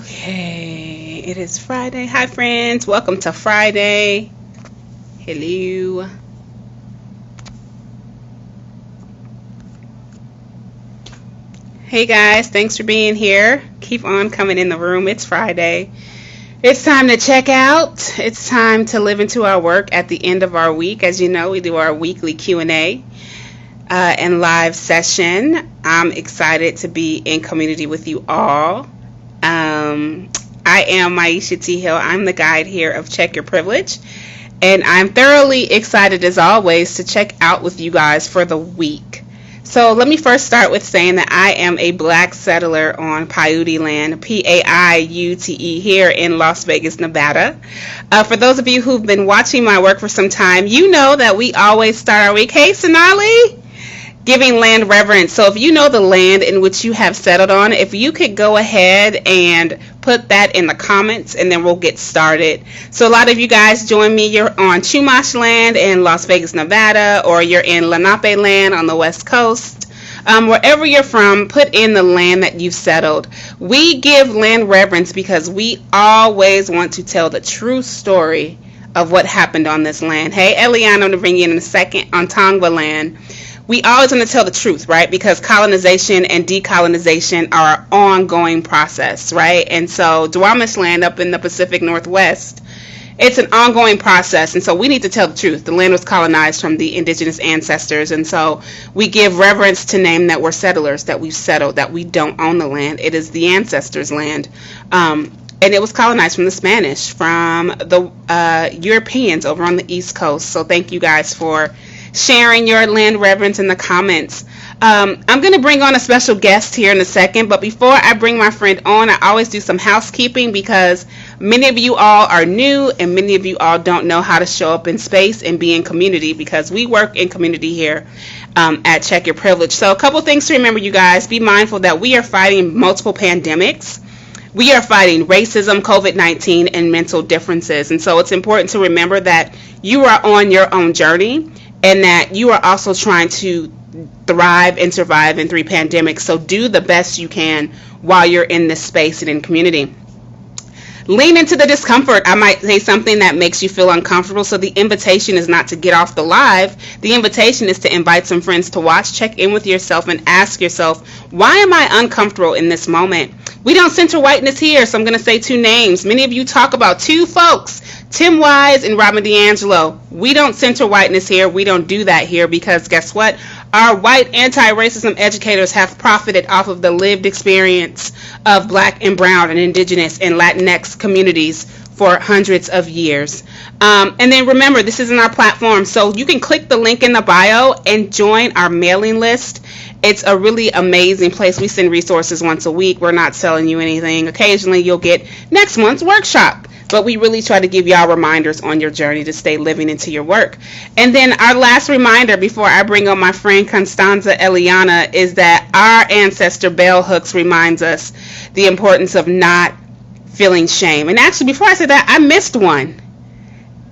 Okay, it is Friday. Hi, friends. Welcome to Friday. Hello. Hey, guys. Thanks for being here. Keep on coming in the room. It's Friday. It's time to check out. It's time to live into our work at the end of our week. As you know, we do our weekly Q&A and live session. I'm excited to be in community with you all. I am Maisha T. Hill. I'm the guide here of Check Your Privilege. And I'm thoroughly excited, as always, to check out with you guys for the week. So let me first start with saying that I am a black settler on Paiute land, P-A-I-U-T-E, here in Las Vegas, Nevada. For those of you who've been watching my work for some time, you know that we always start our week. Hey, Sonali! Giving land reverence. So if you know the land in which you have settled on, if you could go ahead and put that in the comments, and then we'll get started. So a lot of you guys join me. You're on Chumash land in Las Vegas, Nevada, or you're in Lenape land on the West Coast. Wherever you're from, put in the land that you've settled. We give land reverence because we always want to tell the true story of what happened on this land. Hey, Eliana, I'm going to bring you in a second on Tongva land. We always want to tell the truth, right? Because colonization and decolonization are an ongoing process, right? And so Duwamish land up in the Pacific Northwest, it's an ongoing process. And so we need to tell the truth. The land was colonized from the indigenous ancestors. And so we give reverence to name that we're settlers, that we've settled, that we don't own the land. It is the ancestors' land. And it was colonized from the Spanish, from the Europeans over on the East Coast. So thank you guys for sharing your land reverence in the comments. I'm going to bring on a special guest here in a second, but before I bring my friend on, I always do some housekeeping because many of you all are new and many of you all don't know how to show up in space and be in community, because we work in community here at Check Your Privilege. So a couple things to remember, you guys. Be mindful that we are fighting multiple pandemics. We are fighting racism, COVID-19, and mental differences. And so it's important to remember that you are on your own journey, and that you are also trying to thrive and survive in 3 pandemics. So do the best you can while you're in this space and in community. Lean into the discomfort. I might say something that makes you feel uncomfortable. So the invitation is not to get off the live. The invitation is to invite some friends to watch, check in with yourself, and ask yourself, why am I uncomfortable in this moment? We don't center whiteness here, so I'm going to say 2 names. Many of you talk about 2 folks, Tim Wise and Robin DeAngelo. We don't center whiteness here. We don't do that here because guess what? Our white anti-racism educators have profited off of the lived experience of black and brown and indigenous and Latinx communities for hundreds of years. And then remember, this isn't our platform, so you can click the link in the bio and join our mailing list. It's a really amazing place. We send resources once a week. We're not selling you anything. Occasionally you'll get next month's workshop, but we really try to give y'all reminders on your journey to stay living into your work. And then our last reminder before I bring on my friend Constanza Eliana is that our ancestor bell hooks reminds us the importance of not feeling shame. And actually, before I said that, I missed one.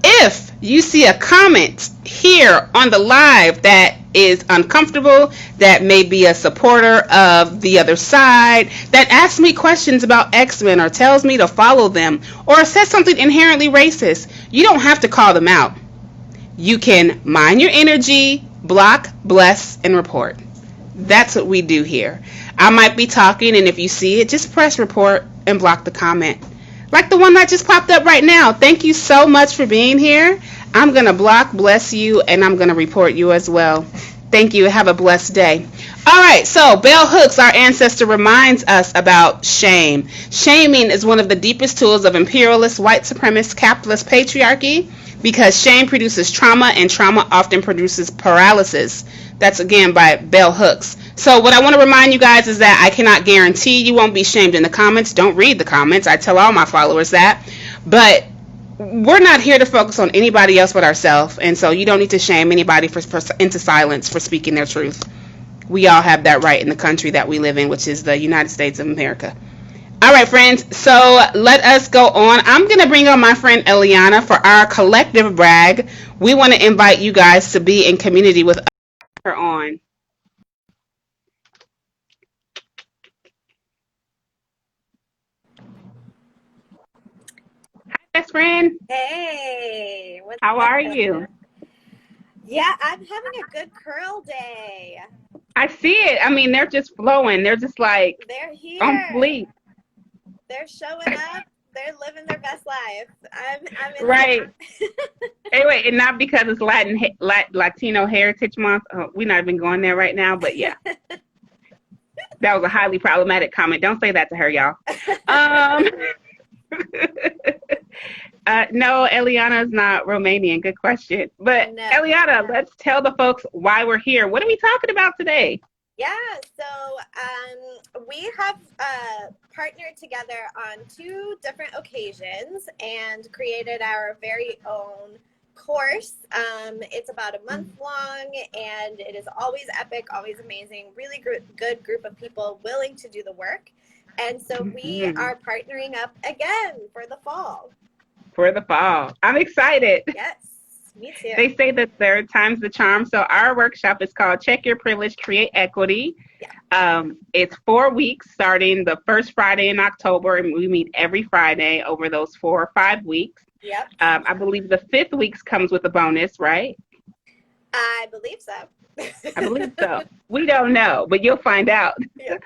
If you see a comment here on the live that is uncomfortable, that may be a supporter of the other side, that asks me questions about X-Men or tells me to follow them or says something inherently racist, you don't have to call them out. You can mind your energy, block, bless, and report. That's what we do here. I might be talking, and if you see it, just press report and block the comment. Like the one that just popped up right now. Thank you so much for being here. I'm going to block, bless you, and I'm going to report you as well. Thank you. Have a blessed day. All right, so bell hooks, our ancestor, reminds us about shame. Shaming is one of the deepest tools of imperialist, white supremacist, capitalist patriarchy because shame produces trauma, and trauma often produces paralysis. That's, again, by bell hooks. So what I want to remind you guys is that I cannot guarantee you won't be shamed in the comments. Don't read the comments. I tell all my followers that. But we're not here to focus on anybody else but ourselves. And so you don't need to shame anybody into silence for speaking their truth. We all have that right in the country that we live in, which is the United States of America. All right, friends. So let us go on. I'm going to bring on my friend Eliana for our collective brag. We want to invite you guys to be in community with her on. best friend. Hey, what's How up? are you? Yeah, I'm having a good curl day. I see it. I mean, they're just flowing. They're just like They're on here. fleek. They're showing up. They're living their best life. I'm into Right. Anyway, and not because it's Latino Heritage Month. We're not even going there right now, but yeah, it. that was a highly problematic comment. Don't say that to her, y'all. Um, no, Eliana is not Romanian. Good question. But No. Eliana, let's tell the folks why we're here. What are we talking about today? Yeah, we have partnered together on two different occasions and created our very own course. It's about a month long and it is always epic, always amazing, really good group of people willing to do the work. And so we Mhm. are partnering up again for the fall. For the fall. I'm excited. Yes, me too. They say that third time's the charm. So our workshop is called Check Your Privilege, Create Equity. Yeah. It's 4 weeks starting the first Friday in October, and we meet every Friday over those 4 or 5 weeks. Yep. I believe the fifth week comes with a bonus, right? I believe so. I believe so. We don't know, but you'll find out. Yep.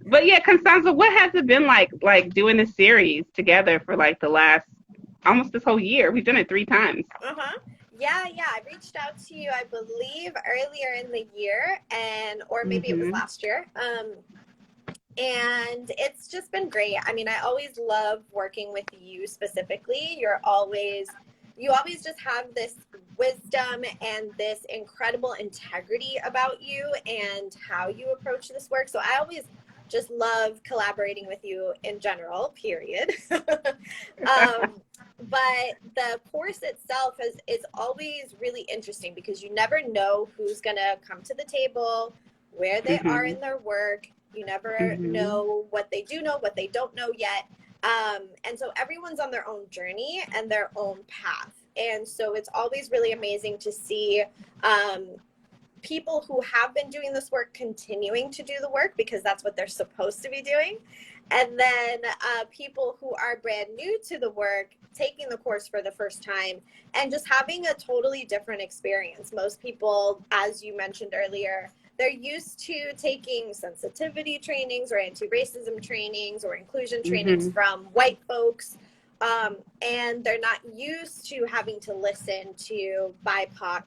But yeah, Constanza, what has it been like doing this series together for like the last almost this whole year? We've done it 3 times. Uh-huh. Yeah. I reached out to you, I believe, earlier in the year, or maybe it was Mm-hmm. last year. And it's just been great. I mean, I always love working with you specifically. You always just have this wisdom and this incredible integrity about you and how you approach this work. So I always just love collaborating with you in general, period. But the course itself is always really interesting because you never know who's going to come to the table, where they are Mm-hmm. in their work. You never Mm-hmm. know what they do know, what they don't know yet. And so everyone's on their own journey and their own path. And so it's always really amazing to see people who have been doing this work continuing to do the work because that's what they're supposed to be doing. And then people who are brand new to the work taking the course for the first time and just having a totally different experience. Most people, as you mentioned earlier, they're used to taking sensitivity trainings or anti-racism trainings or inclusion trainings Mm-hmm. from white folks. And they're not used to having to listen to BIPOC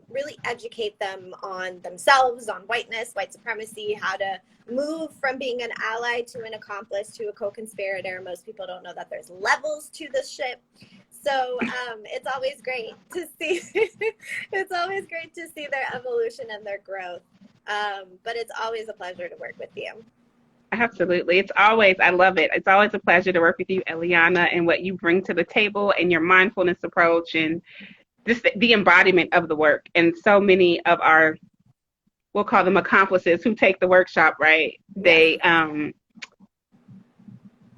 really educate them on themselves, on whiteness, white supremacy, how to move from being an ally to an accomplice to a co-conspirator. Most people don't know that there's levels to this ship. So it's always great to see. It's always great to see their evolution and their growth. But it's always a pleasure to work with you. Absolutely. I love it. It's always a pleasure to work with you, Eliana, and what you bring to the table and your mindfulness approach and just the embodiment of the work. And so many of our, we'll call them accomplices who take the workshop, right? Yes.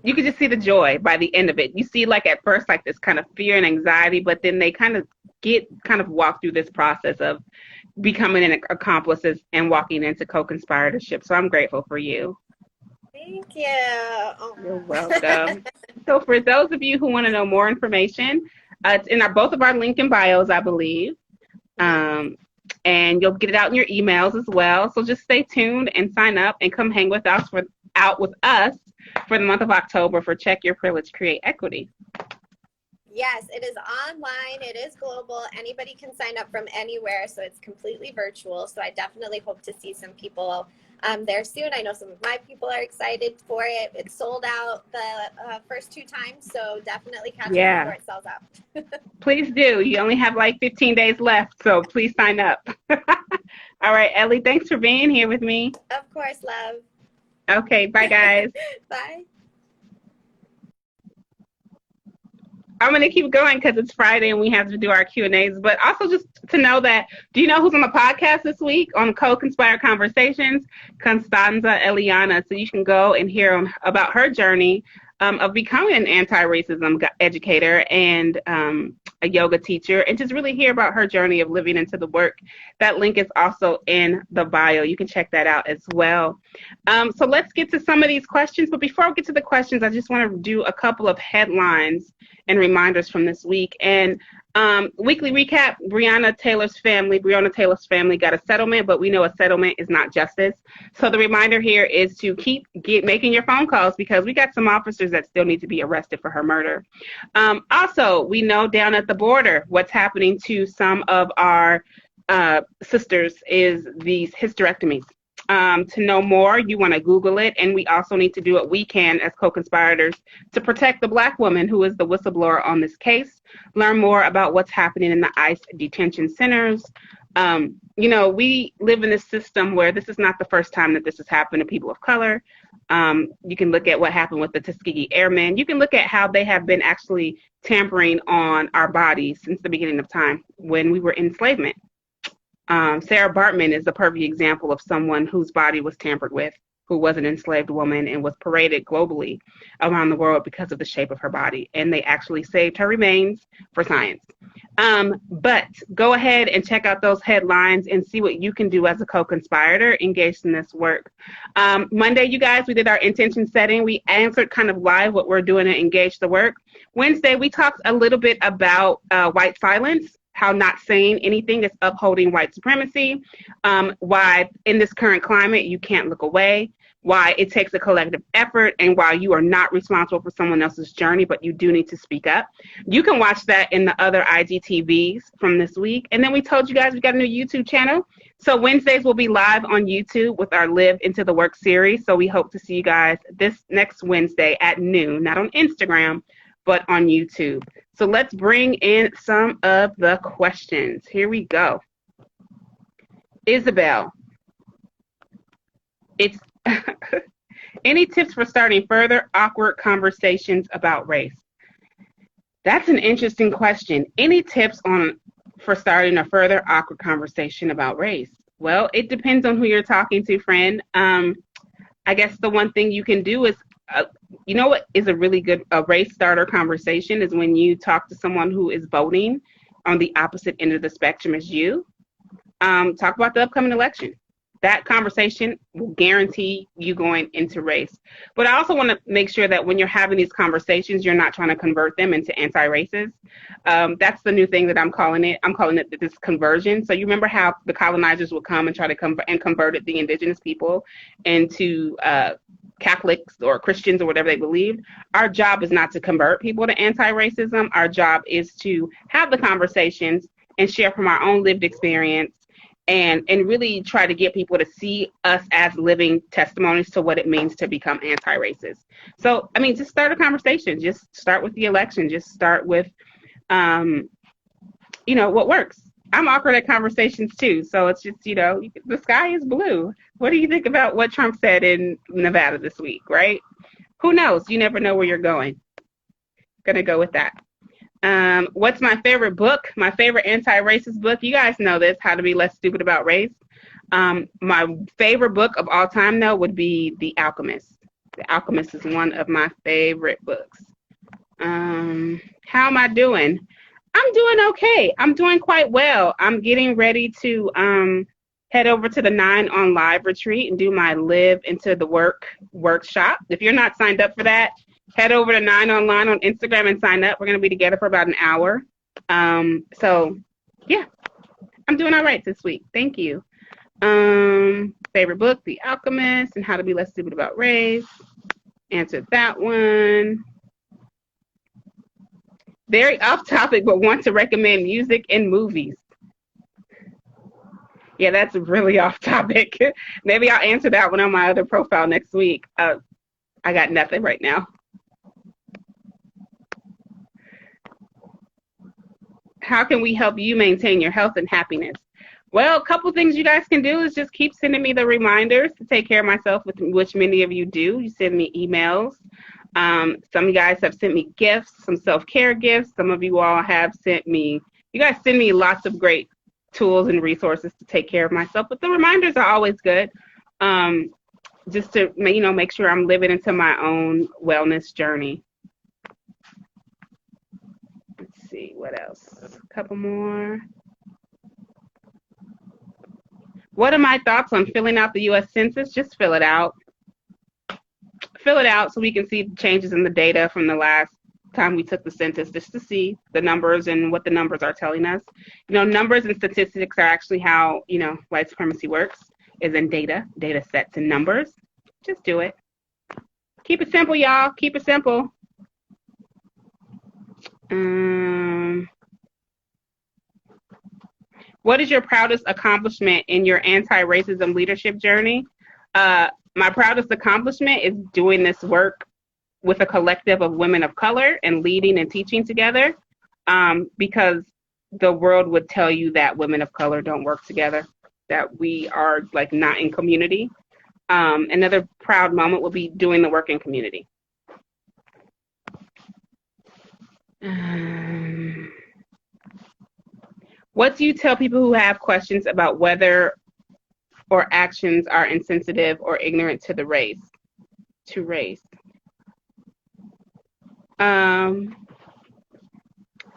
You can just see the joy by the end of it. You see like at first like this kind of fear and anxiety, but then they kind of walk through this process of becoming an accomplices and walking into co-conspiratorship. So I'm grateful for you. Thank you. Oh. You're welcome. So for those of you who want to know more information, it's in both of our link in bios, I believe. And you'll get it out in your emails as well. So just stay tuned and sign up and come hang with us for the month of October for Check Your Privilege, Create Equity. Yes, it is online. It is global. Anybody can sign up from anywhere, so it's completely virtual. So I definitely hope to see some people there soon. I know some of my people are excited for it. It's sold out the first 2 times, so definitely catch it before it sells out. Please do. You only have like 15 days left, so please sign up. All right, Ellie, thanks for being here with me. Of course, love. Okay, bye, guys. Bye. I'm going to keep going because it's Friday and we have to do our Q&As, but also just to know that, do you know who's on the podcast this week on Co-Conspire Conversations? Constanza Eliana. So you can go and hear about her journey of becoming an anti-racism educator and a yoga teacher, and just really hear about her journey of living into the work. That link is also in the bio. You can check that out as well. So let's get to some of these questions. But before I get to the questions, I just want to do a couple of headlines and reminders from this week. And weekly recap, Breonna Taylor's family got a settlement, but we know a settlement is not justice. So the reminder here is to keep making your phone calls, because we got some officers that still need to be arrested for her murder. Also, we know down at the border what's happening to some of our sisters is these hysterectomies. To know more, you want to Google it, and we also need to do what we can as co-conspirators to protect the Black woman who is the whistleblower on this case. Learn more about what's happening in the ICE detention centers. We live in this system where this is not the first time that this has happened to people of color. You can look at what happened with the Tuskegee Airmen. You can look at how they have been actually tampering on our bodies since the beginning of time when we were in enslavement. Sarah Bartman is a perfect example of someone whose body was tampered with, who was an enslaved woman and was paraded globally around the world because of the shape of her body. And they actually saved her remains for science. But go ahead and check out those headlines and see what you can do as a co-conspirator engaged in this work. Monday, you guys, we did our intention setting. We answered kind of live what we're doing to engage the work. Wednesday, we talked a little bit about white silence, how not saying anything is upholding white supremacy, why in this current climate you can't look away, why it takes a collective effort, and why you are not responsible for someone else's journey, but you do need to speak up. You can watch that in the other IGTVs from this week. And then we told you guys we got a new YouTube channel. So Wednesdays will be live on YouTube with our Live Into the Work series. So we hope to see you guys this next Wednesday at noon, not on Instagram, but on YouTube. So let's bring in some of the questions. Here we go. Isabel, it's any tips for starting further awkward conversations about race? That's an interesting question. Any tips for starting a further awkward conversation about race? Well, it depends on who you're talking to, friend. I guess the one thing you can do is, you know what is a really good race starter conversation is when you talk to someone who is voting on the opposite end of the spectrum as you. Talk about the upcoming election. That conversation will guarantee you going into race. But I also want to make sure that when you're having these conversations, you're not trying to convert them into anti-racist. That's the new thing that I'm calling it. I'm calling it this conversion. So you remember how the colonizers would come and try to converted the indigenous people into Catholics or Christians or whatever they believed. Our job is not to convert people to anti-racism. Our job is to have the conversations and share from our own lived experience and really try to get people to see us as living testimonies to what it means to become anti-racist. So, I mean, just start a conversation. Just start with the election. Just start with, what works. I'm awkward at conversations too. So it's just, the sky is blue. What do you think about what Trump said in Nevada this week, right? Who knows? You never know where you're going. Gonna go with that. What's my favorite book? My favorite anti-racist book? You guys know this, How to Be Less Stupid About Race. My favorite book of all time, though, would be The Alchemist. The Alchemist is one of my favorite books. How am I doing? I'm doing okay. I'm doing quite well. I'm getting ready to head over to the 9 on Live retreat and do my Live Into the Work workshop. If you're not signed up for that, head over to 9 Online on Instagram and sign up. We're going to be together for about an hour. Yeah, I'm doing all right this week. Thank you. Favorite book, The Alchemist and How to Be Less Stupid About Race. Answered that one. Very off topic, but want to recommend music and movies. Yeah, that's really off topic. Maybe I'll answer that one on my other profile next week. I got nothing right now. How can we help you maintain your health and happiness? Well, a couple things you guys can do is just keep sending me the reminders to take care of myself, which many of you do. You send me emails. Some of you guys have sent me gifts, some self-care gifts. Some of you all have sent me, you guys send me lots of great tools and resources to take care of myself, but the reminders are always good. just to, you know, make sure I'm living into my own wellness journey. Let's see, what else? A couple more. What are my thoughts on filling out the U.S. Census? Just fill it out. Fill it out so we can see changes in the data from the last time we took the census, just to see the numbers and what the numbers are telling us. You know, numbers and statistics are actually how, you know, white supremacy works, is in data sets and numbers. Just do it. Keep it simple, y'all. Keep it simple. What is your proudest accomplishment in your anti-racism leadership journey? My proudest accomplishment is doing this work with a collective of women of color and leading and teaching together, because the world would tell you that women of color don't work together, that we are like not in community. Another proud moment will be doing the work in community. What do you tell people who have questions about whether or actions are insensitive or ignorant to the race? To race. I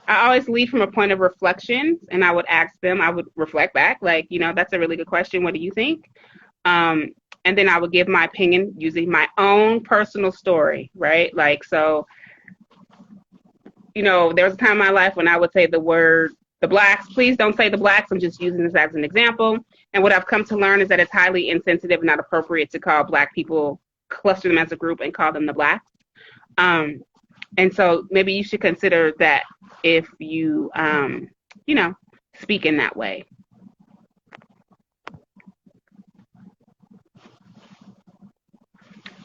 always lead from a point of reflection, and I would ask them, I would reflect back, like, you know, that's a really good question. What do you think? And then I would give my opinion using my own personal story, right? Like, so, you know, there was a time in my life when I would say the word, the blacks, please don't say the blacks. I'm just using this as an example. And what I've come to learn is that it's highly insensitive and not appropriate to call black people, cluster them as a group and call them the blacks. And so maybe you should consider that if you, you know, speak in that way.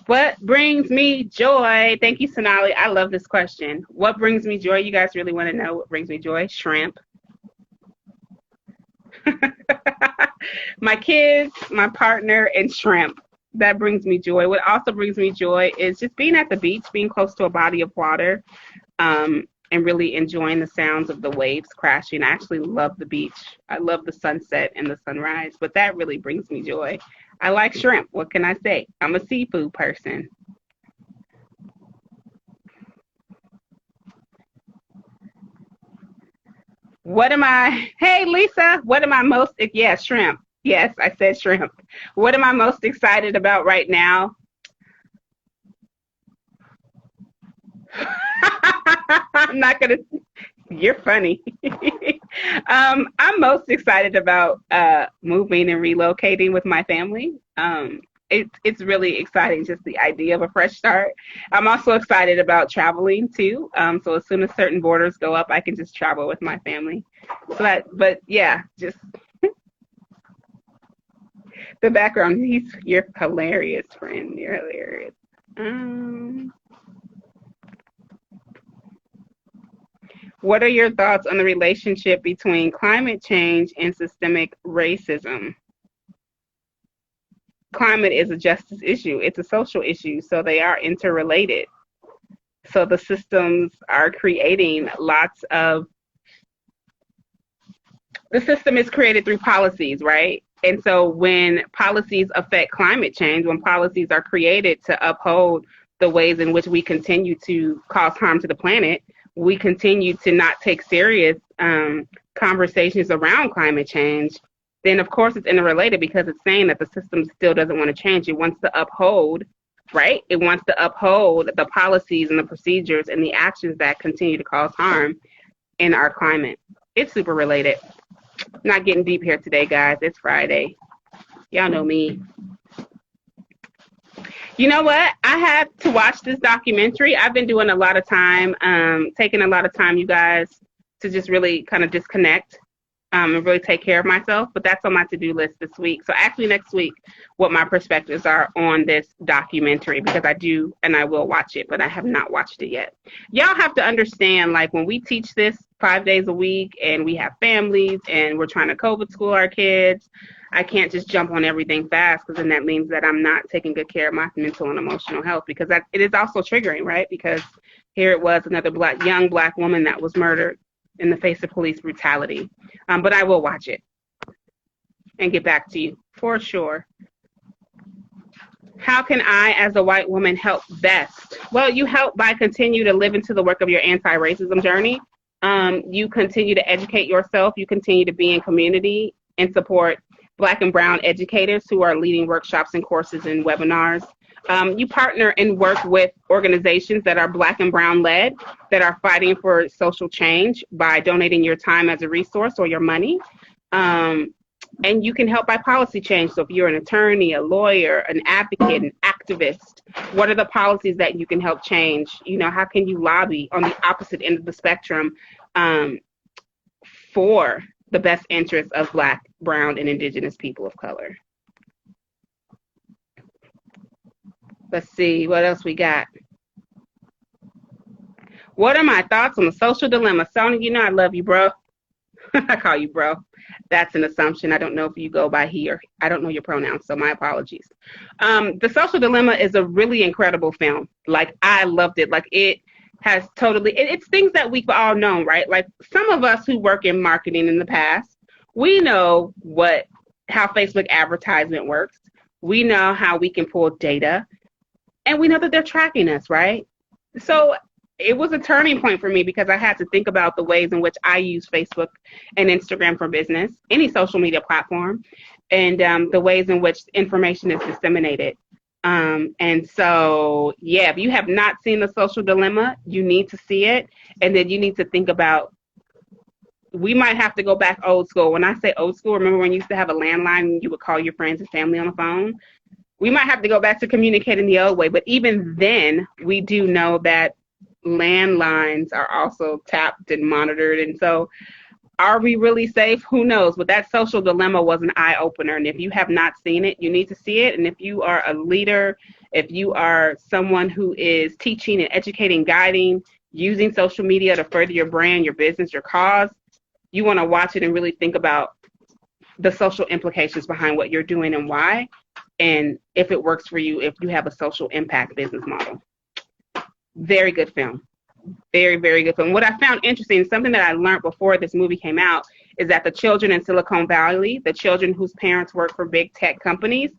What brings me joy? Thank you, Sonali. I love this question. What brings me joy? You guys really want to know what brings me joy? Shrimp. My kids, my partner, and shrimp. That brings me joy. What also brings me joy is just being at the beach, being close to a body of water, and really enjoying the sounds of the waves crashing. I actually love the beach. I love the sunset and the sunrise, but that really brings me joy. I like shrimp. What can I say? I'm a seafood person. What am I? Hey, Lisa, what am I most? Yeah, shrimp. Yes, I said shrimp. What am I most excited about right now? I'm not going to. You're funny. I'm most excited about moving and relocating with my family. It's really exciting, just the idea of a fresh start. I'm also excited about traveling too. So as soon as certain borders go up, I can just travel with my family. So but yeah, just the background. You're hilarious, friend. You're hilarious. What are your thoughts on the relationship between climate change and systemic racism? Climate is a justice issue. It's a social issue, so they are interrelated. So the systems are creating the system is created through policies, right? And so when policies affect climate change, when policies are created to uphold the ways in which we continue to cause harm to the planet, we continue to not take serious conversations around climate change, then of course it's interrelated, because it's saying that the system still doesn't want to change. It wants to uphold, right? It wants to uphold the policies and the procedures and the actions that continue to cause harm in our climate. It's super related. Not getting deep here today, guys. It's Friday. Y'all know me. You know what? I had to watch this documentary. I've been doing a lot of time, taking a lot of time, you guys, to just really kind of disconnect and really take care of myself. But that's on my to-do list this week. So actually next week, what my perspectives are on this documentary, because I do and I will watch it, but I have not watched it yet. Y'all have to understand, like, when we teach this 5 days a week and we have families and we're trying to COVID school our kids, I can't just jump on everything fast, because then that means that I'm not taking good care of my mental and emotional health, because it is also triggering, right? Because here it was, another young black woman that was murdered in the face of police brutality. But I will watch it and get back to you for sure. How can I, as a white woman, help best? Well, you help by continue to live into the work of your anti-racism journey. You continue to educate yourself. You continue to be in community and support Black and Brown educators who are leading workshops and courses and webinars. You partner and work with organizations that are Black and Brown led, that are fighting for social change by donating your time as a resource or your money. And you can help by policy change. So if you're an attorney, a lawyer, an advocate, an activist, what are the policies that you can help change? You know, how can you lobby on the opposite end of the spectrum for the best interests of Black, Brown, and Indigenous people of color? Let's see, what else we got? What are my thoughts on the social dilemma? Sonia, you know I love you, bro. I call you bro. That's an assumption. I don't know if you go by he or I don't know your pronouns, so my apologies. The Social Dilemma is a really incredible film. Like, I loved it. Like, it has totally, it's things that we've all known, right? Like, some of us who work in marketing in the past, we know how Facebook advertisement works. We know how we can pull data, and we know that they're tracking us, right? So it was a turning point for me because I had to think about the ways in which I use Facebook and Instagram for business, any social media platform, and the ways in which information is disseminated. And so, yeah, if you have not seen The Social Dilemma, you need to see it. And then you need to think about, we might have to go back old school. When I say old school, remember when you used to have a landline and you would call your friends and family on the phone? We might have to go back to communicating the old way. But even then, we do know that landlines are also tapped and monitored. And so are we really safe? Who knows? But that Social Dilemma was an eye-opener. And if you have not seen it, you need to see it. And if you are a leader, if you are someone who is teaching and educating, guiding, using social media to further your brand, your business, your cause, you want to watch it and really think about the social implications behind what you're doing and why, and if it works for you, if you have a social impact business model. Very good film. Very, very good film. What I found interesting, something that I learned before this movie came out, is that the children in Silicon Valley, the children whose parents work for big tech companies,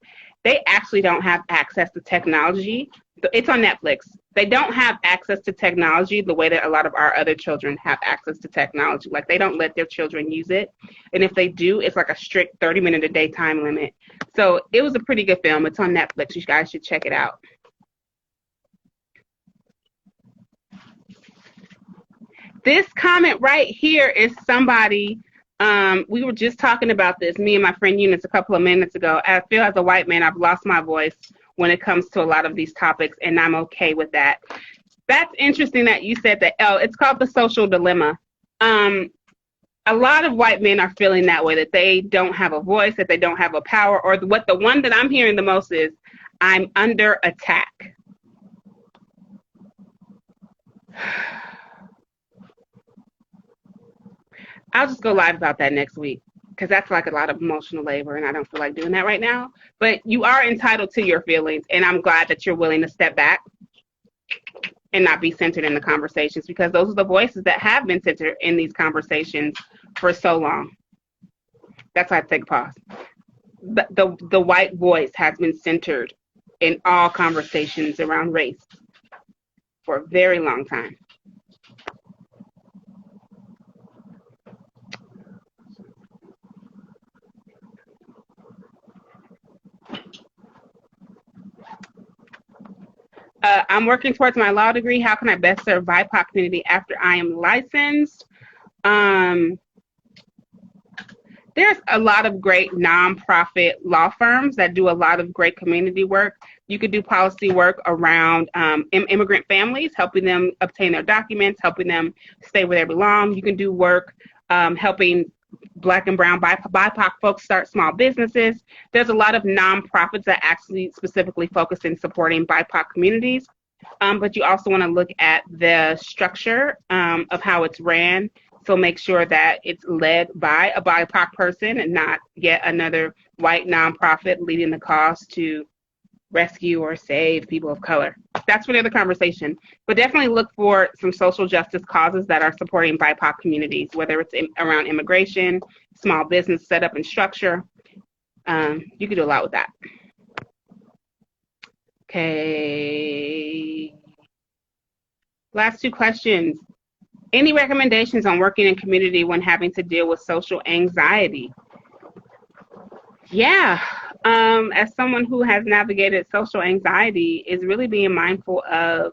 they actually don't have access to technology. It's on Netflix. They don't have access to technology the way that a lot of our other children have access to technology. Like, they don't let their children use it. And if they do, it's like a strict 30-minute a day time limit. So it was a pretty good film. It's on Netflix. You guys should check it out. This comment right here is somebody, we were just talking about this, me and my friend Eunice, a couple of minutes ago. I feel as a white man, I've lost my voice when it comes to a lot of these topics, and I'm okay with that. That's interesting that you said that. It's called The Social Dilemma. A lot of white men are feeling that way, that they don't have a voice, that they don't have a power, or what the one that I'm hearing the most is, I'm under attack. I'll just go live about that next week, because that's like a lot of emotional labor, and I don't feel like doing that right now. But you are entitled to your feelings, and I'm glad that you're willing to step back and not be centered in the conversations, because those are the voices that have been centered in these conversations for so long. That's why I take a pause. The white voice has been centered in all conversations around race for a very long time. I'm working towards my law degree. How can I best serve BIPOC community after I am licensed? There's a lot of great nonprofit law firms that do a lot of great community work. You could do policy work around immigrant families, helping them obtain their documents, helping them stay where they belong. You can do work helping Black and Brown BIPOC folks start small businesses. There's a lot of nonprofits that actually specifically focus in supporting BIPOC communities. But you also want to look at the structure of how it's ran. So make sure that it's led by a BIPOC person and not yet another white nonprofit leading the cause to rescue or save people of color. That's for the other conversation. But definitely look for some social justice causes that are supporting BIPOC communities, whether it's around immigration, small business setup and structure. You can do a lot with that. Okay. Last two questions. Any recommendations on working in community when having to deal with social anxiety? Yeah. As someone who has navigated social anxiety, is really being mindful of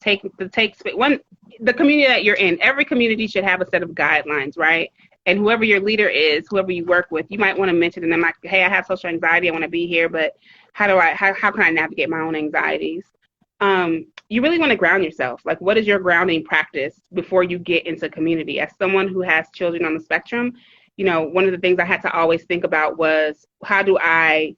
the community that you're in. Every community should have a set of guidelines, right? And whoever your leader is, whoever you work with, you might want to mention to them like, hey, I have social anxiety, I want to be here, but how can I navigate my own anxieties? You really want to ground yourself. Like, what is your grounding practice before you get into community? As someone who has children on the spectrum, one of the things I had to always think about was, how do I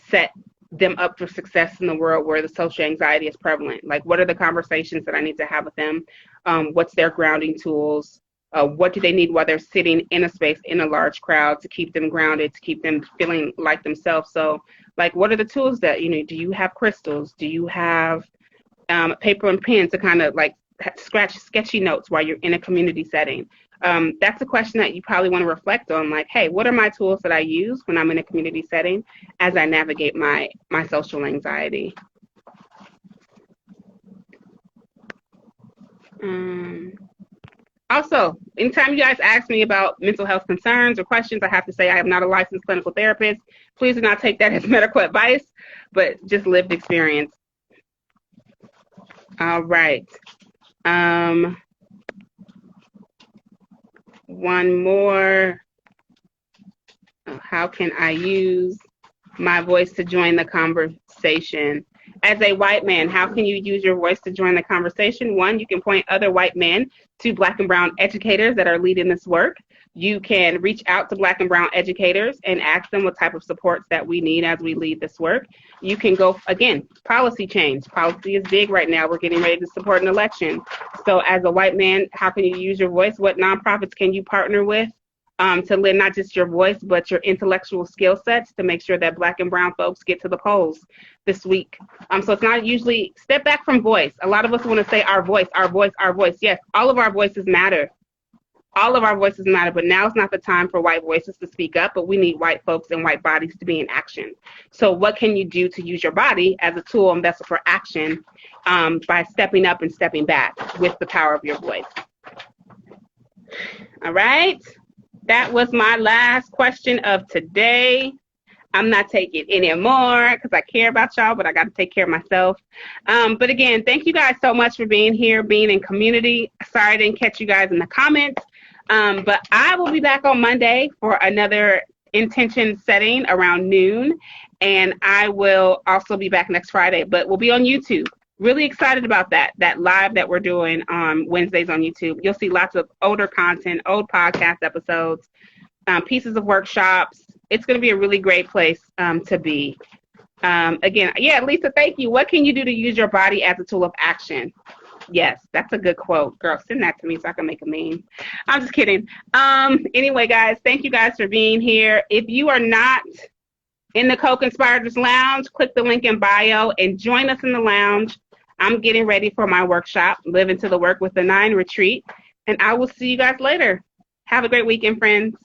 set them up for success in the world where the social anxiety is prevalent? Like, what are the conversations that I need to have with them? What's their grounding tools? What do they need while they're sitting in a space in a large crowd to keep them grounded, to keep them feeling like themselves? So, like, what are the tools that, do you have crystals? Do you have paper and pen to kind of like scratch sketchy notes while you're in a community setting? That's a question that you probably want to reflect on. Like, hey, what are my tools that I use when I'm in a community setting as I navigate my social anxiety? Also, anytime you guys ask me about mental health concerns or questions, I have to say I am not a licensed clinical therapist. Please do not take that as medical advice, but just lived experience. All right. One more. How can I use my voice to join the conversation? As a white man, how can you use your voice to join the conversation? One, you can point other white men to Black and brown educators that are leading this work. You can reach out to Black and brown educators and ask them what type of supports that we need as we lead this work. You can go, again, policy change. Policy is big right now. We're getting ready to support an election. So as a white man, how can you use your voice? What nonprofits can you partner with to lend not just your voice, but your intellectual skill sets to make sure that Black and brown folks get to the polls this week? So it's not usually, step back from voice. A lot of us want to say our voice, our voice, our voice. Yes, all of our voices matter. All of our voices matter, but now is not the time for white voices to speak up, but we need white folks and white bodies to be in action. So what can you do to use your body as a tool and vessel for action by stepping up and stepping back with the power of your voice? All right. That was my last question of today. I'm not taking any more because I care about y'all, but I got to take care of myself. But again, thank you guys so much for being here, being in community. Sorry I didn't catch you guys in the comments. But I will be back on Monday for another intention setting around noon. And I will also be back next Friday, but we'll be on YouTube. Really excited about that live that we're doing on Wednesdays on YouTube. You'll see lots of older content, old podcast episodes, pieces of workshops. It's going to be a really great place to be. Again, yeah, Lisa, thank you. What can you do to use your body as a tool of action? Yes, that's a good quote. Girl, send that to me so I can make a meme. I'm just kidding. Anyway, guys, thank you guys for being here. If you are not in the Co-Conspirators Lounge, click the link in bio and join us in the lounge. I'm getting ready for my workshop, Live Into the Work with the 9 retreat, and I will see you guys later. Have a great weekend, friends.